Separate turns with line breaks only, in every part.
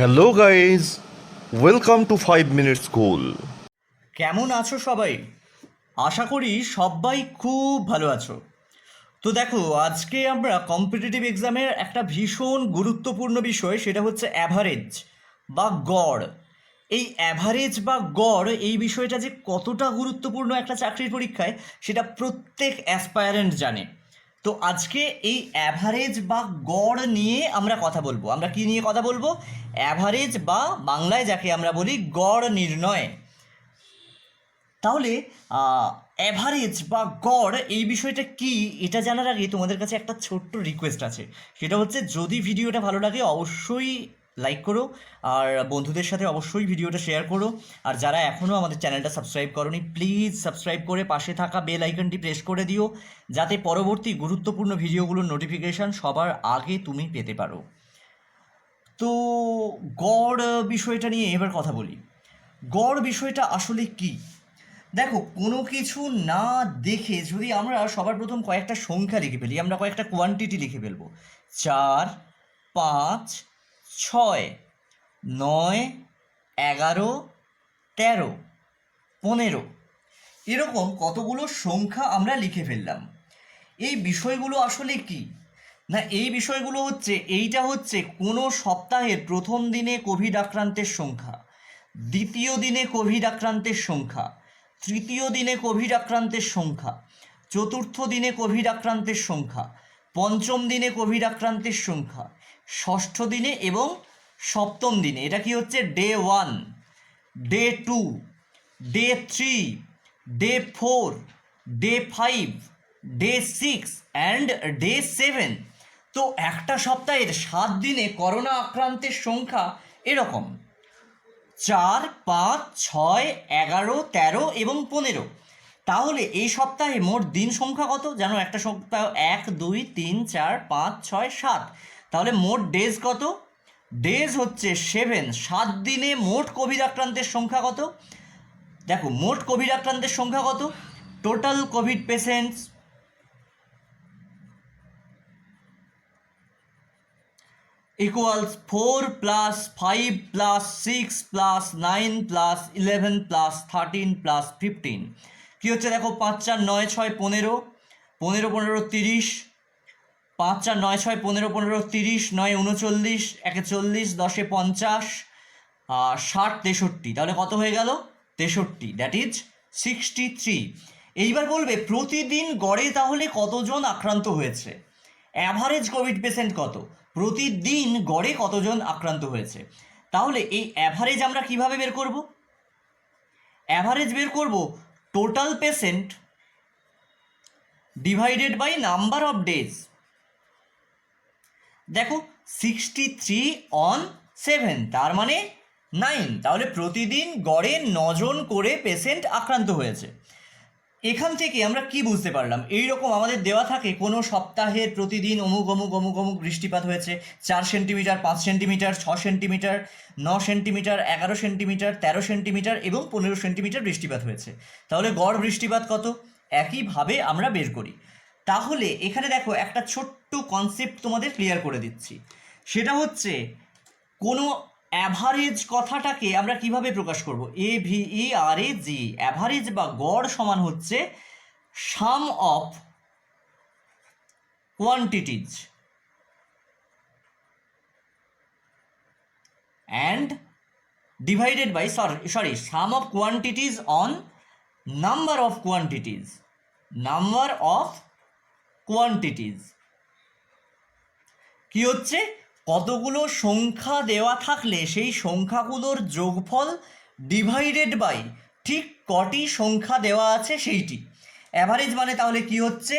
Hello guys, welcome to 5 minute school.
কেমন আছো সবাই? আশা করি সবাই খুব ভালো আছো। তো দেখো, আজকে আমরা কম্পিটিটিভ এক্সামের একটা ভীষণ গুরুত্বপূর্ণ বিষয়, সেটা হচ্ছে অ্যাভারেজ বা গড়। এই অ্যাভারেজ বা গড় এই বিষয়টা যে কতটা গুরুত্বপূর্ণ একটা চাকরির পরীক্ষায়, সেটা প্রত্যেক অ্যাসপায়ারেন্ট জানে। তো আজকে এই অ্যাভারেজ বা গড় নিয়ে আমরা কথা বলবো। আমরা কি নিয়ে কথা বলবো? অ্যাভারেজ বা বাংলায় যাকে আমরা বলি গড় নির্ণয়। তাহলে অ্যাভারেজ বা গড় এই বিষয়টা কি, এটা জানার আগে তোমাদের কাছে একটা ছোট্ট রিকোয়েস্ট আছে। সেটা হচ্ছে, যদি ভিডিওটা ভালো লাগে অবশ্যই লাইক করো, আর বন্ধুদের সাথে অবশ্যই ভিডিওটা শেয়ার করো। আর যারা এখনও আমাদের চ্যানেলটা সাবস্ক্রাইব করোনি, প্লিজ সাবস্ক্রাইব করে পাশে থাকা বেল আইকনটি প্রেস করে দিও, যাতে পরবর্তী গুরুত্বপূর্ণ ভিডিওগুলোর নোটিফিকেশান সবার আগে তুমি পেতে পারো। তো গড় বিষয়টা নিয়ে এবার কথা বলি। গড় বিষয়টা আসলে কি? দেখো, কোনো কিছু না দেখে যদি আমরা সবার প্রথম কয়েকটা সংখ্যা লিখে ফেলি, আমরা কয়েকটা কোয়ান্টিটি লিখে ফেলবো। 4, 5, 6, 9, 11, 13, 15, এরকম কতগুলো সংখ্যা আমরা লিখে ফেললাম। এই বিষয়গুলো আসলে কি না, এই বিষয়গুলো হচ্ছে, এইটা হচ্ছে কোনো সপ্তাহের প্রথম দিনে কোভিড আক্রান্তের সংখ্যা, দ্বিতীয় দিনে কোভিড আক্রান্তের সংখ্যা, তৃতীয় দিনে কোভিড আক্রান্তের সংখ্যা, চতুর্থ দিনে কোভিড আক্রান্তের সংখ্যা, পঞ্চম দিনে কোভিড আক্রান্তের সংখ্যা, ষষ্ঠ দিনে এবং সপ্তম দিনে। এটা কি হচ্ছে? Day 1, day 2, day 3, day 4, day 5, day 6 and day 7। তো একটা সপ্তাহের 7 দিনে করোনা আক্রান্তের সংখ্যা এরকম: 4, 5, 6, 11, 13 এবং 15। তাহলে এই সপ্তাহে মোট দিন সংখ্যা কত জানো? একটা সপ্তাহ 1, 2, 3, 4, 5, 6, 7। তাহলে মোট ডেজ কত? ডেজ হচ্ছে 7। 7 দিনে মোট কোভিড আক্রান্তের সংখ্যা কত? দেখো, মোট কোভিড আক্রান্তের সংখ্যা কত? Total Covid patients equals 4 plus 5 plus 6 plus 9 plus 11 plus 13 plus 15। কী হচ্ছে দেখো? 5, 4, 9, 6, 15, 15, 15, 30, 5, 4, 9, 6, 15, 15, 30, 9, 39, 1, 40, 10, 50, 60, 63। তাহলে কত হয়ে গেল? 63, দ্যাট ইজ 63। এইবার বলবে প্রতিদিন গড়ে তাহলে কতজন আক্রান্ত হয়েছে? অ্যাভারেজ কোভিড পেশেন্ট কত? প্রতিদিন গড়ে কতজন আক্রান্ত হয়েছে? তাহলে এই অ্যাভারেজ আমরা কিভাবে বের করব? অ্যাভারেজ বের করব total patient divided by number of days. দেখো, 63 on 7, তার মানে 9। তাহলে প্রতিদিন গড়ে 9 জন করে পেশেন্ট আক্রান্ত হয়েছে। এখান থেকে আমরা কি বুঝতে পারলাম? এইরকম আমাদের দেওয়া থাকে কোনো সপ্তাহের প্রতিদিন অমুক অমুক অমুক অমুক বৃষ্টিপাত হয়েছে, 4 centimetre, 5 centimetre, 6 centimetre, 9 centimetre, 11 centimetre, 13 centimetre এবং 15 সেন্টিমিটার বৃষ্টিপাত হয়েছে। তাহলে গড় বৃষ্টিপাত কত? একইভাবে আমরা বের করি। তাহলে এখানে দেখো, একটা ছোট্ট কনসেপ্ট তোমাদের ক্লিয়ার করে দিচ্ছি। সেটা হচ্ছে, কোনো অ্যাভারেজ কথাটাকে আমরা কিভাবে প্রকাশ করব? AVERAG, অ্যাভারেজ বা গড় সমান হচ্ছে sum of quantities and divided by sum of quantities on number of quantities. Number of quantities কি হচ্ছে? কতগুলো সংখ্যা দেওয়া থাকলে সেই সংখ্যাগুলোর যোগফল ডিভাইডেড বাই ঠিক কটি সংখ্যা দেওয়া আছে সেইটি। অ্যাভারেজ মানে তাহলে কি হচ্ছে?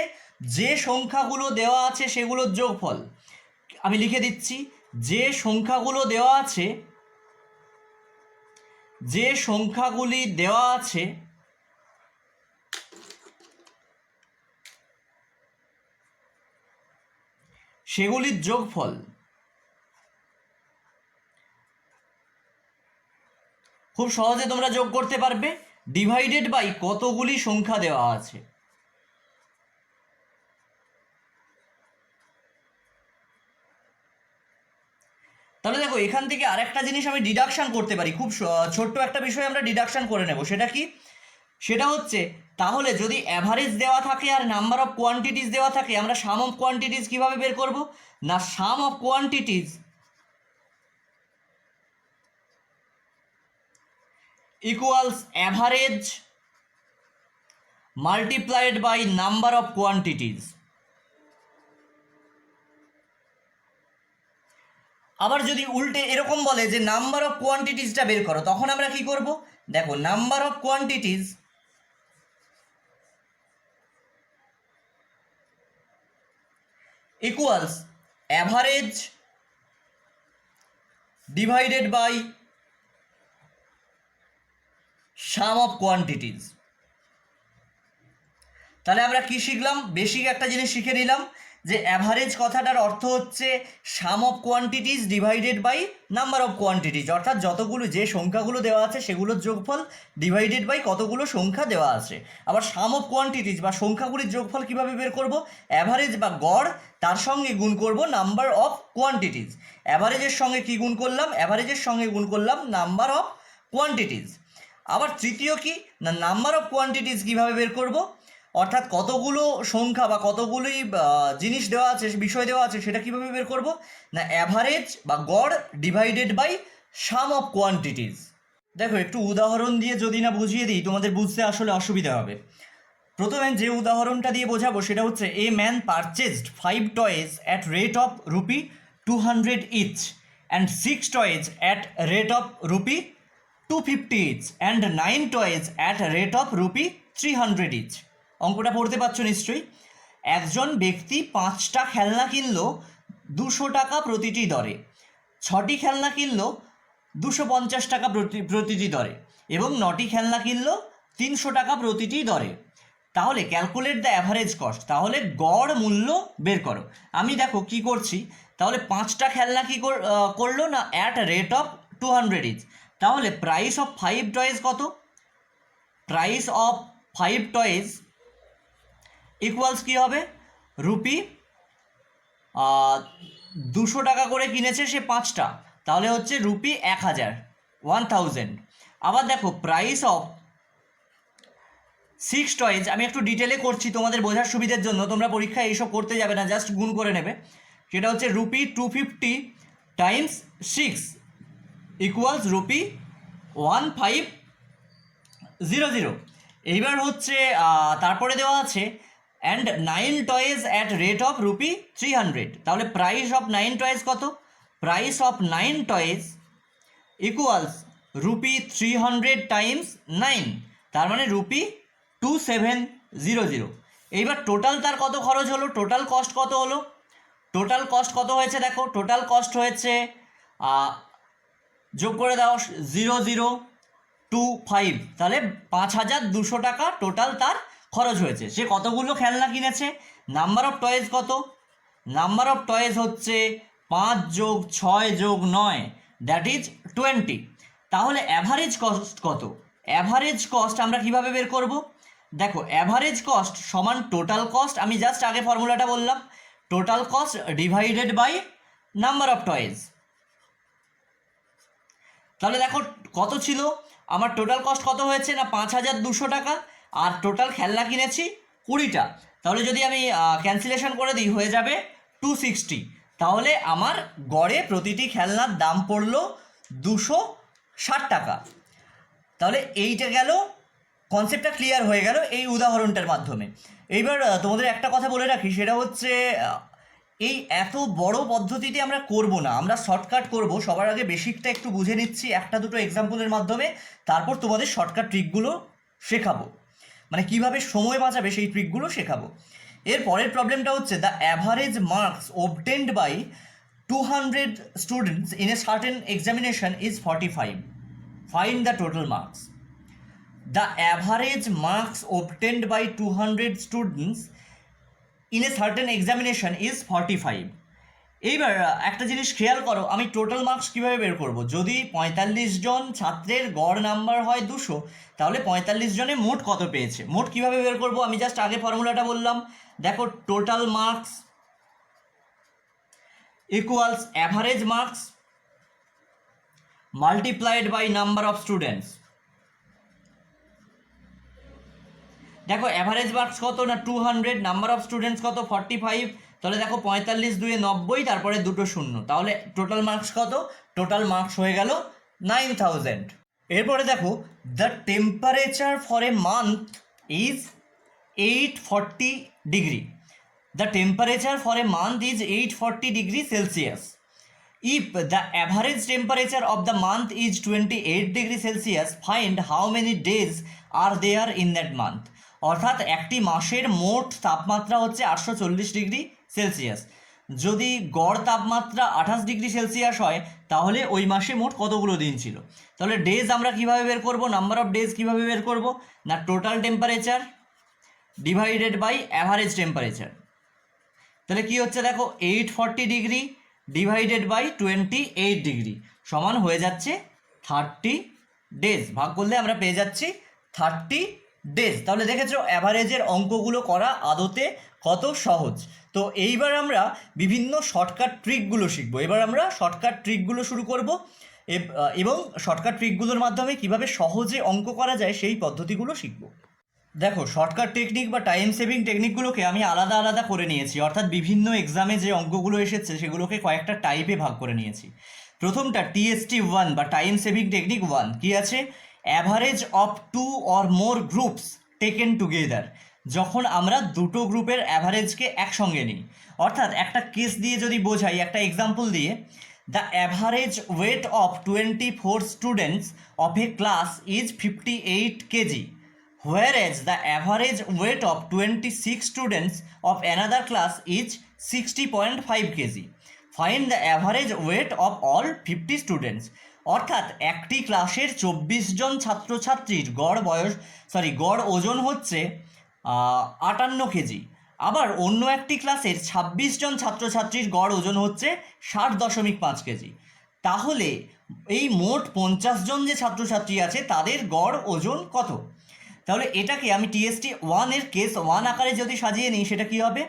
যে সংখ্যাগুলো দেওয়া আছে সেগুলোর যোগফল। আমি লিখে দিচ্ছি, যে সংখ্যাগুলো দেওয়া আছে, যে সংখ্যাগুলি দেওয়া আছে সেগুলির যোগফল। খুব সহজে তোমরা যোগ করতে পারবে, ডিভাইডেড বাই কতগুলি সংখ্যা দেওয়া আছে। তাহলে দেখো, এখান থেকে আরেকটা জিনিস আমি ডিডাকশান করতে পারি, খুব ছোট্ট একটা বিষয় আমরা ডিডাকশান করে নেব। সেটা কি? সেটা হচ্ছে তাহলে যদি অ্যাভারেজ দেওয়া থাকে আর নাম্বার অফ কোয়ান্টিটিস দেওয়া থাকে, আমরা সাম অফ কোয়ান্টিটিস কীভাবে বের করব? না, sum of quantities equals average multiplied by number of quantities. আবার যদি উল্টে এরকম বলে যে নাম্বার অফ কোয়ান্টিটিসটা বের করো, তখন আমরা কি করব? দেখো, number of quantities equals average divided by sum of quantities. তাহলে আমরা কি শিখলাম? বেসিক একটা জিনিস শিখে নিলাম যে অ্যাভারেজ কথাটার অর্থ হচ্ছে sum of quantities divided by number of quantities, অর্থাৎ যতগুলো যে সংখ্যাগুলো দেওয়া আছে সেগুলোর যোগফল ডিভাইডেড বাই কতগুলো সংখ্যা দেওয়া আছে। আবার সাম অফ কোয়ান্টিটিস বা সংখ্যাগুলির যোগফল কীভাবে বের করব? অ্যাভারেজ বা গড়, তার সঙ্গে গুণ করব নাম্বার অফ কোয়ান্টিটিস। অ্যাভারেজের সঙ্গে কি গুণ করলাম? অ্যাভারেজের সঙ্গে গুণ করলাম নাম্বার অফ কোয়ান্টিটিস। আবার তৃতীয় কি না, নাম্বার অফ কোয়ান্টিটিস কীভাবে বের করব? অর্থাৎ কতগুলো সংখ্যা বা কতগুলি জিনিস দেওয়া আছে, বিষয় দেওয়া আছে, সেটা কীভাবে বের করব? না, অ্যাভারেজ বা গড় divided by sum of quantities. দেখো, একটু উদাহরণ দিয়ে যদি না বুঝিয়ে দিই তোমাদের বুঝতে আসলে অসুবিধা হবে। প্রথমে যে উদাহরণটা দিয়ে বোঝাবো সেটা হচ্ছে, a man purchased 5 toys at rate of rupee 200 each and 6 toys at rate of rupee 250 each and 9 toys at rate of rupee 300 each. অঙ্কটা পড়তে পারছো নিশ্চয়ই। একজন ব্যক্তি 5টা খেলনা কিনলো 200 টাকা প্রতিটি দরে, 6টি খেলনা কিনলো 250 টাকা প্রতিটি দরে এবং 9টি খেলনা কিনলো 300 টাকা প্রতিটি দরে। তাহলে ক্যালকুলেট দ্য অ্যাভারেজ কস্ট, তাহলে গড় মূল্য বের করো। আমি দেখো কি করছি, তাহলে 5টা খেলনা কি করলো না, অ্যাট রেট অফ 200 ইচ। তাহলে প্রাইস অফ 5 টয়েস কত? প্রাইস অফ 5 টয়েস ইকুয়ালস কী হবে? রুপি 200 টাকা করে কিনেছে সে 5টা, তাহলে হচ্ছে রুপি 1000। আবার দেখো, প্রাইস অফ 6 টয়েস, আমি একটু ডিটেলে করছি তোমাদের বোঝার সুবিধার জন্য, তোমরা পরীক্ষায় এইসব করতে যাবে না, জাস্ট গুণ করে নেবে। সেটা হচ্ছে রুপি 250 টাইমস 6 ইকুয়ালস রুপি 1500। এইবার হচ্ছে তারপরে দেওয়া আছে and 9 toys at rate of rupee 300। তাহলে প্রাইস অফ 9 টয়েস কত? Price of 9 toys equals rupee 300 times 9, তার মানে রুপি 2700। এইবার টোটাল তার কত খরচ হলো? টোটাল কস্ট কত হলো? টোটাল কস্ট কত হয়েছে দেখো, টোটাল কস্ট হয়েছে, যোগ করে দাও 0025, তাহলে 5200 টাকা টোটাল তার খরচ হয়েছে। সে কতগুলো খেলনা কিনেছে? নাম্বার অফ টয়েস কত? নাম্বার অফ টয়েস হচ্ছে 5 যোগ 6 যোগ 9, দ্যাট ইজ 20। তাহলে অ্যাভারেজ কস্ট কত? অ্যাভারেজ কস্ট আমরা কিভাবে বের করব? দেখো, অ্যাভারেজ কস্ট সমান টোটাল কস্ট, আমি জাস্ট আগে ফর্মুলাটা বললাম, total cost divided by number of toys. তাহলে দেখো কত ছিল আমার টোটাল কস্ট, কত হয়েছে না 5200 টাকা, আর টোটাল খেলনা কিনেছি 20টা। তাহলে যদি আমি ক্যান্সেলেশন করে দিই হয়ে যাবে 260। তাহলে আমার গড়ে প্রতিটি খেলনার দাম পড়লো 260 টাকা। তাহলে এইটা গেল, কনসেপ্টটা ক্লিয়ার হয়ে গেল এই উদাহরণটার মাধ্যমে। এইবার তোমাদের একটা কথা বলে রাখি, সেটা হচ্ছে এই এত বড় পদ্ধতিতে আমরা করব না, আমরা শর্টকাট করব। সবার আগে বেসিকটা একটু বুঝে নিচ্ছি একটা দুটো এক্সাম্পলের মাধ্যমে, তারপর তোমাদের শর্টকাট ট্রিকগুলো শেখাবো, মানে কিভাবে সময় বাঁচাবে সেই ট্রিকগুলো শেখাবো। এর পরের প্রবলেমটা হচ্ছে, the average marks obtained by 200 students in a certain examination is 45. Find the total marks. The average marks obtained by 200 students in a certain examination is 45. এইবার একটা জিনিস খেয়াল করো, আমি টোটাল মার্কস কীভাবে বের করব? যদি 45 জন ছাত্রের গড় নাম্বার হয় 200, তাহলে 45 জনে মোট কত পেয়েছে? মোট কীভাবে বের করব? আমি জাস্ট আগে ফর্মুলাটা বললাম, দেখো, total marks equals average marks multiplied by number of students. দেখো অ্যাভারেজ মার্কস কত না 200, নাম্বার অফ স্টুডেন্টস কত 45, তাহলে দেখো 45 2 90, তারপরে দুটো শূন্য, তাহলে টোটাল মার্কস কত? টোটাল মার্কস হয়ে গেল 9000। এরপরে দেখো the temperature for a month is 840 degree. The temperature for a month is 840 degree Celsius. If the average temperature of the month is 28 degree Celsius, find how many days are there in that month. অর্থাৎ একটি মাসের মোট তাপমাত্রা হচ্ছে 840 degree Celsius. যদি গড় তাপমাত্রা 28 degree Celsius হয় তাহলে ওই মাসে মোট কতগুলো দিন ছিল? তাহলে ডেজ আমরা কিভাবে বের করব? নাম্বার অফ ডেজ কিভাবে বের করব? না total temperature divided by average temperature. তাহলে কি হচ্ছে দেখো 840 ডিগ্রি ডিভাইডেড বাই 28 ডিগ্রি সমান হয়ে যাচ্ছে 30 ডেজ। ভাগ করলে আমরা পেয়ে যাচ্ছি 30 ডেজ। তাহলে দেখেছো অ্যাভারেজের অঙ্কগুলো করা আদতে কত সহজ। তো এইবার আমরা বিভিন্ন শর্টকাট ট্রিকগুলো শিখবো। এবার আমরা শর্টকাট ট্রিকগুলো শুরু করব এবং শর্টকাট ট্রিকগুলোর মাধ্যমে কিভাবে সহজে অঙ্ক করা যায় সেই পদ্ধতিগুলো শিখবো। দেখো শর্টকাট টেকনিক বা টাইম সেভিং টেকনিকগুলোকে আমি আলাদা আলাদা করে নিয়েছি, অর্থাৎ বিভিন্ন এক্সামে যে অঙ্কগুলো এসেছে সেগুলোকে কয়েকটা টাইপে ভাগ করে নিয়েছি। প্রথমটা TST1 বা টাইম সেভিং টেকনিক 1 কি আছে? Average of 2 or more groups taken together. যখন আমরা দুটো গ্রুপের অ্যাভারেজকে একসঙ্গে নিই, অর্থাৎ একটা কেস দিয়ে যদি বোঝাই, একটা এক্সাম্পল দিয়ে, the average weight of 24 students of A class is 58 KG, whereas the average weight of 26 students of another class is 60.5 kg. Find the average weight of all 50 students. অর্থাৎ একটি ক্লাসের 24 জন ছাত্রছাত্রীর গড় ওজন হচ্ছে 58 কেজি, আবার অন্য একটি ক্লাসের 26 জন ছাত্রছাত্রীর গড় ওজন হচ্ছে 60.5 কেজি। তাহলে এই মোট 50 জন যে ছাত্রছাত্রী আছে তাদের গড় ওজন কত? তাহলে এটাকে আমি TST1 এর কেস 1 আকারে যদি সাজিয়ে নিই সেটা কি হবে?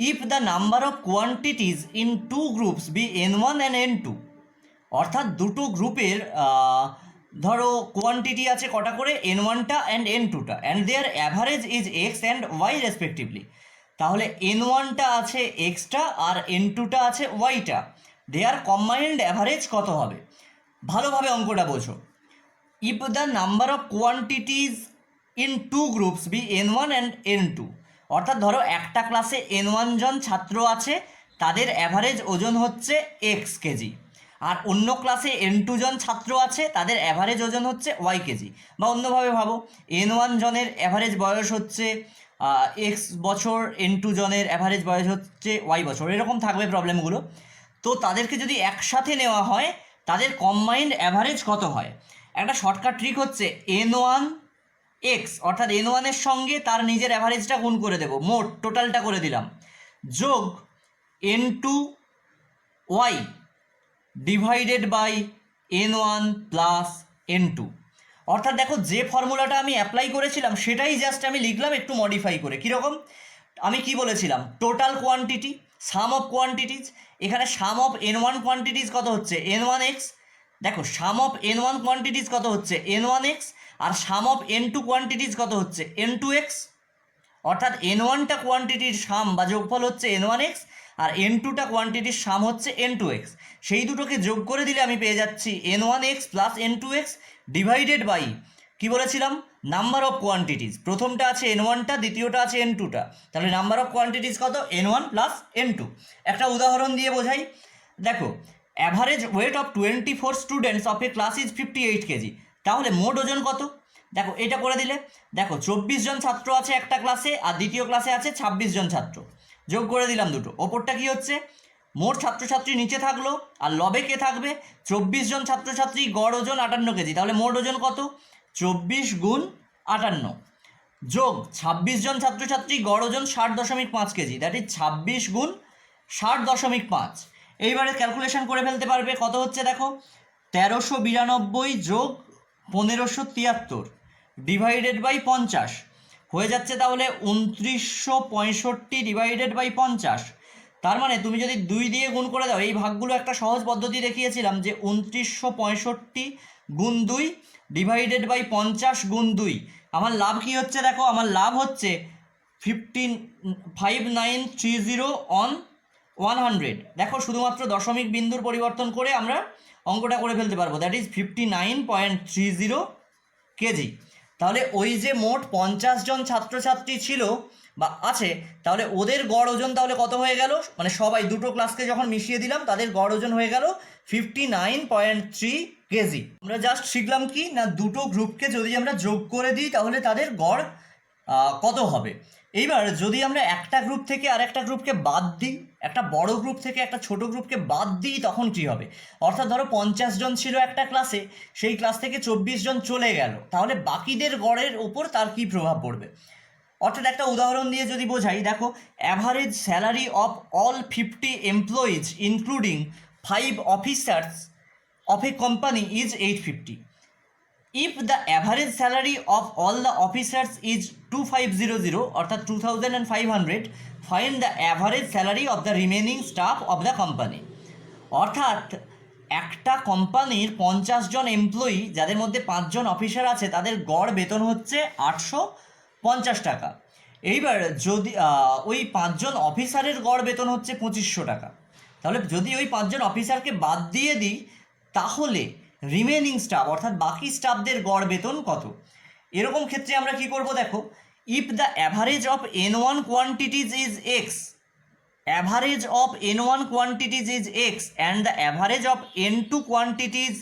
If the number of quantities in two groups be N1 and N2, অর্থাৎ দুটো গ্রুপের ধরো কোয়ান্টিটি আছে কটা করে? N1টা অ্যান্ড N2টা, and their average is X and Y respectively. তাহলে N1টা আছে Xটা আর N2টা আছে Yটা, দেয়ার কম্বাইন্ড অ্যাভারেজ কত হবে? ভালোভাবে অঙ্কটা বোঝো। If the number of quantities in two groups be N1 and N2, অর্থাৎ ধরো একটা ক্লাসে N1 জন ছাত্র আছে, তাদের অ্যাভারেজ ওজন হচ্ছে X কেজি, আর অন্য ক্লাসে N2 জন ছাত্র আছে, তাদের অ্যাভারেজ ওজন হচ্ছে Y কেজি। বা অন্যভাবে ভাবো, N1 জনের অ্যাভারেজ বয়স হচ্ছে X বছর, N2 জনের অ্যাভারেজ বয়স হচ্ছে Y বছর, এরকম থাকবে প্রবলেমগুলো। তো তাদেরকে যদি একসাথে নেওয়া হয় তাদের কম্বাইন্ড অ্যাভারেজ কত হয়? একটা শর্টকাট ট্রিক হচ্ছে N1 X, অর্থাৎ N1 এর সঙ্গে তার নিজের অ্যাভারেজটা গুণ করে দেবো, মোট টোটালটা করে দিলাম, যোগ N2 Y divided by N1 plus N2। অর্থাৎ দেখো যে ফর্মুলাটা আমি অ্যাপ্লাই করেছিলাম সেটাই জাস্ট আমি লিখলাম একটু মডিফাই করে। কীরকম? আমি কি বলেছিলাম? Total quantity, some of quantities. এখানে সাম অফ N1 কোয়ান্টিটিজ কত হচ্ছে? N1X। দেখো সাম অফ N1 কোয়ান্টিটিজ কত হচ্ছে? N1X। R some of N2 quantities কত হচ্ছে? N2X। অর্থাৎ N1টা কোয়ান্টিটির সাম বা যোগফল হচ্ছে N1X, আর N2টা কোয়ান্টিটির সাম হচ্ছে N2X। সেই দুটোকে যোগ করে দিলে আমি পেয়ে যাচ্ছি N1X plus N2X divided by, কি বলেছিলাম? Number of quantities. প্রথমটা আছে N1টা, দ্বিতীয়টা আছে N2টা, তাহলে নাম্বার অফ কোয়ান্টিটিজ কত? N1 plus N2। একটা উদাহরণ দিয়ে বোঝাই। দেখো average weight of 24 students of A class is 58 KG, তাহলে মোট ওজন কত? দেখো এটা করে দিলে, দেখো 24 জন ছাত্র আছে একটা ক্লাসে, আর দ্বিতীয় ক্লাসে আছে 26 জন ছাত্র, যোগ করে দিলাম দুটো। ওপরটা কি হচ্ছে? মোট ছাত্রছাত্রী নিচে থাকলো, আর লবে কে থাকবে? 24 জন ছাত্রছাত্রী, গড় ওজন 58 কেজি, তাহলে মোট ওজন কত? 24 গুণ 58 যোগ 26 জন ছাত্রছাত্রী, গড় ওজন 60.5 কেজি, দ্যাট ইজ 26 গুণ 60.5। এইবারে ক্যালকুলেশন করে ফেলতে পারবে কত হচ্ছে। দেখো 1392 যোগ 1573 ডিভাইডেড বাই 50 হয়ে যাচ্ছে, তাহলে 2965 ডিভাইডেড বাই 50, তার মানে তুমি যদি 2 দিয়ে গুণ করে দাও, এই ভাগগুলো একটা সহজ পদ্ধতি দেখিয়েছিলাম যে 2965 গুণ 2 ডিভাইডেড বাই 50 গুণ 2। আমার লাভ কি হচ্ছে দেখো, আমার লাভ হচ্ছে 5930 অন 100। দেখো শুধুমাত্র দশমিক বিন্দুর পরিবর্তন করে আমরা অঙ্কটা করে ফেলতে পারবো, দ্যাট ইজ 59.30 কেজি। তাহলে ওই যে মোট 50 জন ছাত্রছাত্রী ছিল বা আছে, তাহলে ওদের গড় ওজন তাহলে কত হয়ে গেল, মানে সবাই দুটো ক্লাসকে যখন মিশিয়ে দিলাম তাদের গড় ওজন হয়ে গেল 59.3 কেজি। আমরা জাস্ট শিখলাম কি না, দুটো গ্রুপকে যদি আমরা যোগ করে দিই তাহলে তাদের গড় কত হবে। এইবার যদি আমরা একটা গ্রুপ থেকে আর একটা গ্রুপকে বাদ দিই, একটা বড় গ্রুপ থেকে একটা ছোট গ্রুপকে বাদ দিই, তখন কি হবে? অর্থাৎ ধরো 50 জন ছিল একটা ক্লাসে, সেই ক্লাস থেকে 24 জন চলে গেল, তাহলে বাকিদের গড়ের ওপর তার কি প্রভাব পড়বে? অর্থাৎ একটা উদাহরণ দিয়ে যদি বোঝাই, দেখো average salary of all 50 employees including 5 officers of a company is 850. If the average salary of all the officers is 2500 অর্থাৎ 2500, find the average salary of the remaining staff of the company. অর্থাৎ একটা কোম্পানির 50 জন employee, যাদের মধ্যে 5 জন officer আছে, তাদের গড় বেতন হচ্ছে 850 টাকা। এইবার যদি ওই 5 জন অফিসারের গড় বেতন হচ্ছে 2500 টাকা, তাহলে যদি ওই 5 জন অফিসারকে বাদ দিয়ে দিই, তাহলে রিমেনিং স্টাফ অর্থাৎ বাকি স্টাফদের গড় বেতন কত? এরকম ক্ষেত্রে আমরা কি করব দেখো, if the average of N1 quantities is x, average of N1 quantities is x and the average of N2 quantities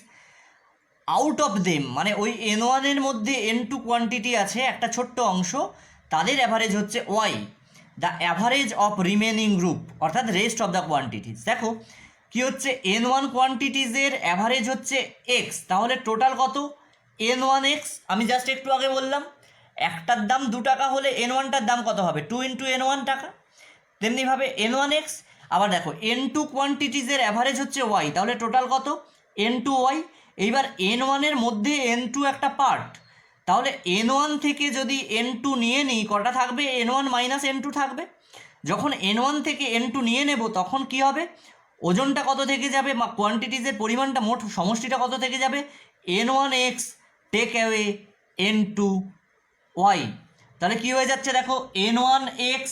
out of them, মানে ওই N1 এর মধ্যে N2 কোয়ান্টিটি আছে একটা ছোট্ট অংশ, তাদের অ্যাভারেজ হচ্ছে y, the average of remaining group অর্থাৎ রেস্ট অফ দ্য কোয়ান্টিটিজ। দেখো কি হচ্ছে, N1 কোয়ান্টিটিজের অ্যাভারেজ হচ্ছে এক্স, তাহলে টোটাল কত? N1x। আমি জাস্ট একটু আগে বললাম একটার দাম 2 টাকা হলে N1টার দাম কত হবে? 2 × N1 টাকা। তেমনিভাবে N1x। আবার দেখো N2 কোয়ান্টিটিজের অ্যাভারেজ হচ্ছে ওয়াই, তাহলে টোটাল কত? N2y। এইবার N1 এর মধ্যে N2 একটা পার্ট, তাহলে N1 থেকে যদি N2 নিয়ে নিই, কটা থাকবে? N1 মাইনাস N2 থাকবে। যখন N1 থেকে N2 নিয়ে নেব তখন কি হবে? ওজনটা কত থেকে যাবে, কোয়ান্টিটিজের পরিমাণটা, মোট সমষ্টিটা কত থেকে যাবে? N1x take away N2y। তাহলে কি হয়ে যাচ্ছে দেখো, N1x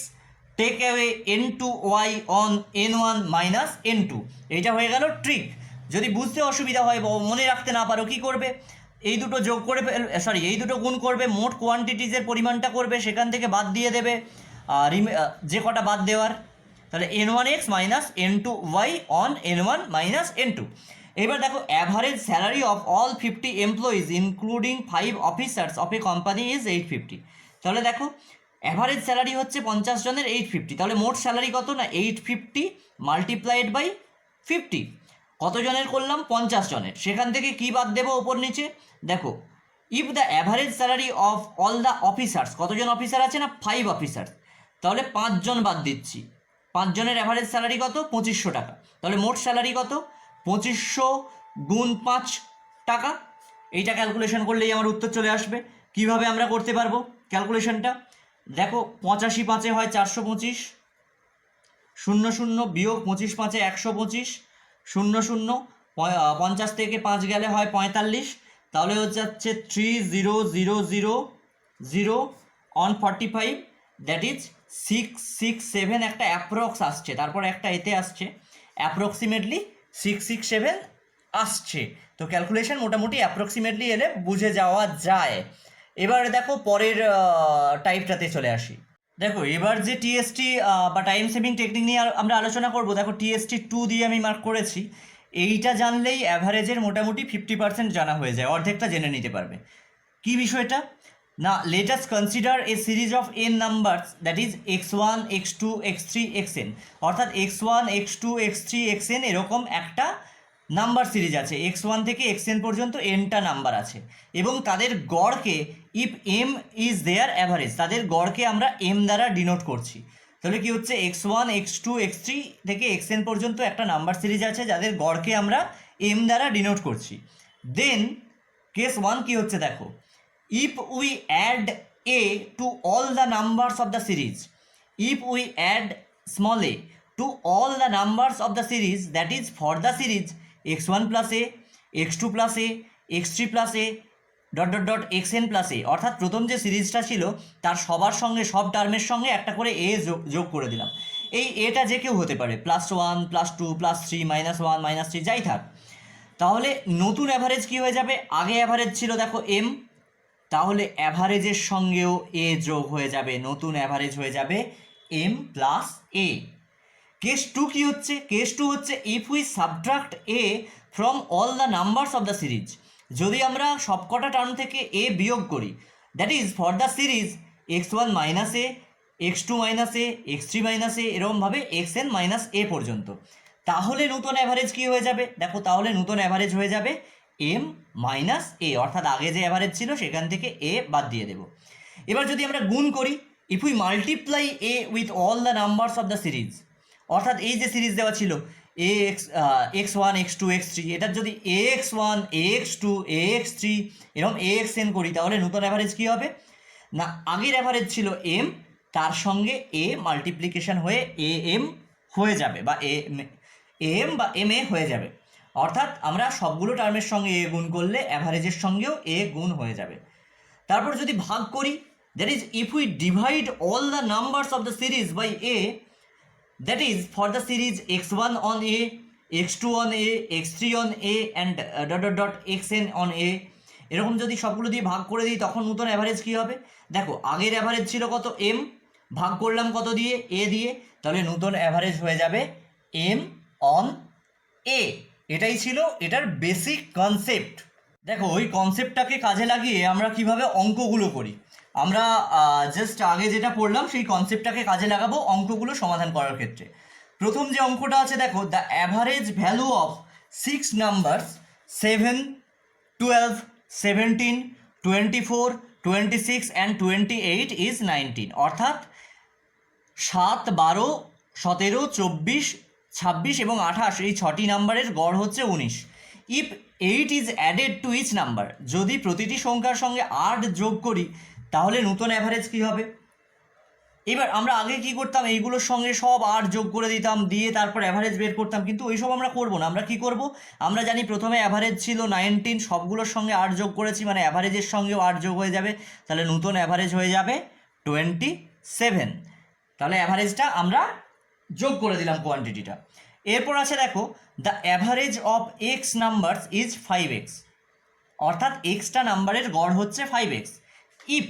take away N2y on N1 minus N2। এইটা হয়ে গেল ট্রিক। যদি বুঝতে অসুবিধা হয় বা মনে রাখতে না পারো, কি করবে? এই দুটো যোগ করে এই দুটো গুণ করবে, মোট কোয়ান্টিটিজের পরিমাণটা করবে, সেখান থেকে বাদ দিয়ে দেবে যে কটা বাদ দেওয়ার, তাহলে N1x minus N2y on N1 minus N2। এবার দেখো average salary of all 50 employees including 5 officers of a company is 850। তাহলে দেখো অ্যাভারেজ স্যালারি হচ্ছে 50 জনের 850, তাহলে মোট স্যালারি কত না 850 মাল্টিপ্লাইড বাই 50। কত জনের করলাম? 50 জনের। সেখান থেকে কি বাদ দেবো ওপর নিচে? দেখো if the average salary of all the officers, কতজন অফিসার আছে না 5 অফিসার, তাহলে 5 জন বাদ দিচ্ছি। 5 জনের অ্যাভারেজ স্যালারি কত? 2500 টাকা। তাহলে মোট স্যালারি কত? 2500 গুণ 5 টাকা। এইটা ক্যালকুলেশন করলেই আমার উত্তর চলে আসবে। কিভাবে আমরা করতে পারবো ক্যালকুলেশনটা? দেখো 85 5 হয় 425, 0 0 বিয়োগ 25 5 125, 0 0 50 থেকে 5 গেলে হয় 45, তাহলে হচ্ছে 3000 অন 45, দ্যাট ইজ 667। একটা অ্যাপ্রক্স আসছে, তারপর একটা এতে আসছে, অ্যাপ্রক্সিমেটলি 667 আসছে। তো ক্যালকুলেশন মোটামুটি অ্যাপ্রক্সিমেটলি এলে বুঝে যাওয়া যায়। এবার দেখো পরের টাইপটাতে চলে আসি। দেখো এবার যে টিএসটি বা টাইম সেভিং টেকনিক নিয়ে আমরা আলোচনা করব। দেখো টিএসটি 2 দিয়ে আমি মার্ক করেছি। এইটা জানলেই অ্যাভারেজের মোটামুটি 50% জানা হয়ে যায়, অর্ধেকটা জেনে নিতে পারবে। কি বিষয়টা না, let us consider A series of N numbers, that is x1 x2 x3 xn, অর্থাৎ x1 x2 x3 xn এরকম একটা নাম্বার সিরিজ আছে। x1 থেকে xn পর্যন্ত nটা নাম্বার আছে এবং তাদের গড়কে if m is their average, তাদের গড়কে আমরা m দ্বারা ডিনোট করছি। তাহলে কি হচ্ছে, x1 x2 x3 থেকে xn পর্যন্ত একটা নাম্বার সিরিজ আছে যাদের গড়কে আমরা m দ্বারা ডিনোট করছি। দেন কেস 1 কি হচ্ছে দেখো, if we add a to all the numbers of the series, if we add small a to all the numbers of the series, that is for the series x1 plus A, x2 plus A, x3 plus A dot dot dot xn plus A. অর্থাৎ প্রথম যে সিরিজটা ছিল তার সবার সঙ্গে, সব টার্মের সঙ্গে একটা করে এ যোগ করে দিলাম। এই এটা যে কেউ হতে পারে, +1 +2 +3 -1 -3 যাই থাক। তাহলে নতুন অ্যাভারেজ কী হয়ে যাবে? আগে অ্যাভারেজ ছিল দেখো এম, তাহলে অ্যাভারেজের সঙ্গেও এ যোগ হয়ে যাবে, নতুন অ্যাভারেজ হয়ে যাবে এম প্লাস এ। কেস 2 কী হচ্ছে? কেস 2 হচ্ছে if we subtract A from all the numbers of the series. যদি আমরা সবকটা টার্ম থেকে এ বিয়োগ করি, that is for the series x1 minus A, x2 minus A, x3 minus A, এরকমভাবে xn মাইনাস এ পর্যন্ত, তাহলে নতুন অ্যাভারেজ কী হয়ে যাবে? দেখো, তাহলে নতুন অ্যাভারেজ হয়ে যাবে এম মাইনাস এ, অর্থাৎ আগে যে অ্যাভারেজ ছিল সেখান থেকে এ বাদ দিয়ে দেব। এবার যদি আমরা গুণ করি, if we multiply A with all the numbers of the series, অর্থাৎ এই যে সিরিজ দেওয়া ছিল এ x1 x2 x3, এটার যদি ax1 ax2 ax3 এরকম axn করি, তাহলে নতুন অ্যাভারেজ কী হবে? না, আগের অ্যাভারেজ ছিল এম, তার সঙ্গে এ মাল্টিপ্লিকেশন হয়ে এ এম হয়ে যাবে, বা এম বা এম এ হয়ে যাবে। অর্থাৎ আমরা সবগুলো টার্মের সঙ্গে এ গুণ করলে অ্যাভারেজের সঙ্গেও এ গুণ হয়ে যাবে। তারপর যদি ভাগ করি, that is if we divide all the numbers of the series by a, that is for the series x1 on a, x2 on a, x3 on a and dot dot dot xn on a, এরকম যদি সবগুলো দিয়ে ভাগ করে দিই, তখন নতুন average কী হবে? দেখো, আগের অ্যাভারেজ ছিল কত? এম, ভাগ করলাম কত দিয়ে? এ দিয়ে, তাহলে নতুন অ্যাভারেজ হয়ে যাবে এম অন এ। এটাই ছিল এটার বেসিক কনসেপ্ট। দেখো, ওই কনসেপ্টটাকে কাজে লাগিয়ে আমরা কিভাবে অঙ্কগুলো করি, আমরা জাস্ট আগে যেটা পড়লাম সেই কনসেপ্টটাকে কাজে লাগাবো অঙ্কগুলো সমাধান করার ক্ষেত্রে। প্রথম যে অঙ্কটা আছে, দেখো, the average value of 6 numbers 7, 12, 17, 24, 26 and 28 is 19। অর্থাৎ 7, 12, 17, 24, 26 এবং 28 এই 6টি নাম্বারের গড় হচ্ছে 19। If 8 is added to each number, যদি প্রতিটি সংখ্যার সঙ্গে 8 যোগ করি, তাহলে নতুন অ্যাভারেজ কী হবে? এবার আমরা আগে কি করতাম, এইগুলোর সঙ্গে সব 8 যোগ করে দিতাম, দিয়ে তারপর অ্যাভারেজ বের করতাম, কিন্তু ওইসব আমরা করবো না। আমরা কি করব? আমরা জানি প্রথমে অ্যাভারেজ ছিল 19, সবগুলোর সঙ্গে 8 যোগ করেছি, মানে অ্যাভারেজের সঙ্গেও 8 যোগ হয়ে যাবে, তাহলে নতুন অ্যাভারেজ হয়ে যাবে 27। তাহলে অ্যাভারেজটা আমরা যোগ করে দিলাম কোয়ান্টিটিটা। এরপর আছে দেখো, the average of X numbers is 5x, অর্থাৎ এক্সটা নাম্বারের গড় হচ্ছে 5x। If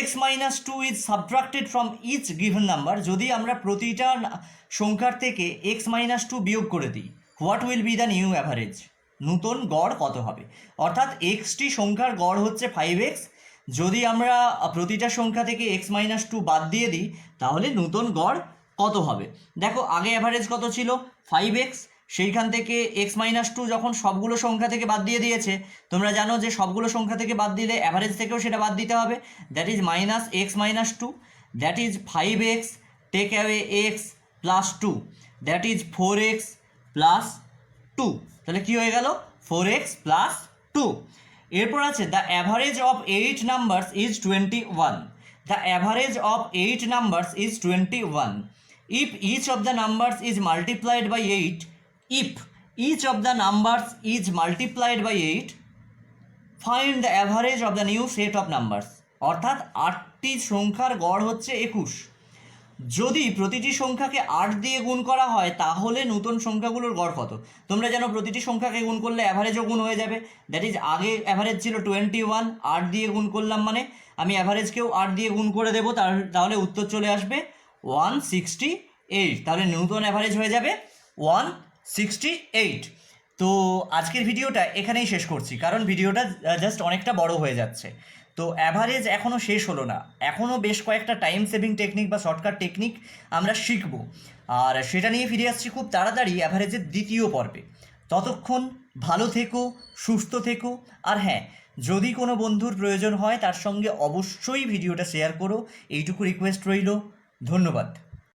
x minus 2 is subtracted from each given number, যদি আমরা প্রতিটা সংখ্যার থেকে x মাইনাস 2 বিয়োগ করে দিই, what will be the new average, নতুন গড় কত হবে? অর্থাৎ এক্সটি সংখ্যার গড় হচ্ছে 5x, যদি আমরা প্রতিটা সংখ্যা থেকে x মাইনাস 2 বাদ দিয়ে দিই, তাহলে নতুন গড় কত হবে? দেখো, আগে অ্যাভারেজ কত ছিল? 5x, সেইখান থেকে x মাইনাস 2 যখন সবগুলো সংখ্যা থেকে বাদ দিয়ে দিয়েছে, তোমরা জানো যে সবগুলো সংখ্যা থেকে বাদ দিলে অ্যাভারেজ থেকেও সেটা বাদ দিতে হবে, that is minus x minus 2, that is 5x take away x plus 2, that is 4x plus 2। তাহলে কী হয়ে গেল? 4x plus 2। এরপর আছে the average of 8 numbers is 21, the average of 8 numbers is 21। If each of the numbers is multiplied by 8, if each of the numbers is multiplied by 8, find the average of the new set of numbers, অর্থাৎ 8টি সংখ্যার গড় হচ্ছে 21। যদি প্রতিটি সংখ্যাকে 8 দিয়ে গুণ করা হয়, তাহলে নতুন সংখ্যাগুলোর গড় কত? তোমরা জানো প্রতিটি সংখ্যাকে গুণ করলে অ্যাভারেজও গুণ হয়ে যাবে, দ্যাট ইজ আগে অ্যাভারেজ ছিল 21, 8 দিয়ে গুণ করলাম মানে আমি অ্যাভারেজকেও 8 দিয়ে গুণ করে দেবো, তাহলে উত্তর চলে আসবে 168। তাহলে নতুন অ্যাভারেজ হয়ে যাবে 168। তো আজকের ভিডিওটা এখানেই শেষ করছি, কারণ ভিডিওটা জাস্ট অনেকটা বড় হয়ে যাচ্ছে। তো অ্যাভারেজ এখনও শেষ হলো না, এখনও বেশ কয়েকটা টাইম সেভিং টেকনিক বা শর্টকাট টেকনিক আমরা শিখব, আর সেটা নিয়ে ফিরে আসছি খুব তাড়াতাড়ি অ্যাভারেজের দ্বিতীয় পর্বে। ততক্ষণ ভালো থেকো, সুস্থ থেকো, আর হ্যাঁ, যদি কোনো বন্ধুর প্রয়োজন হয় তার সঙ্গে অবশ্যই ভিডিওটা শেয়ার করো, এইটুকু রিকোয়েস্ট রইল। ধন্যবাদ।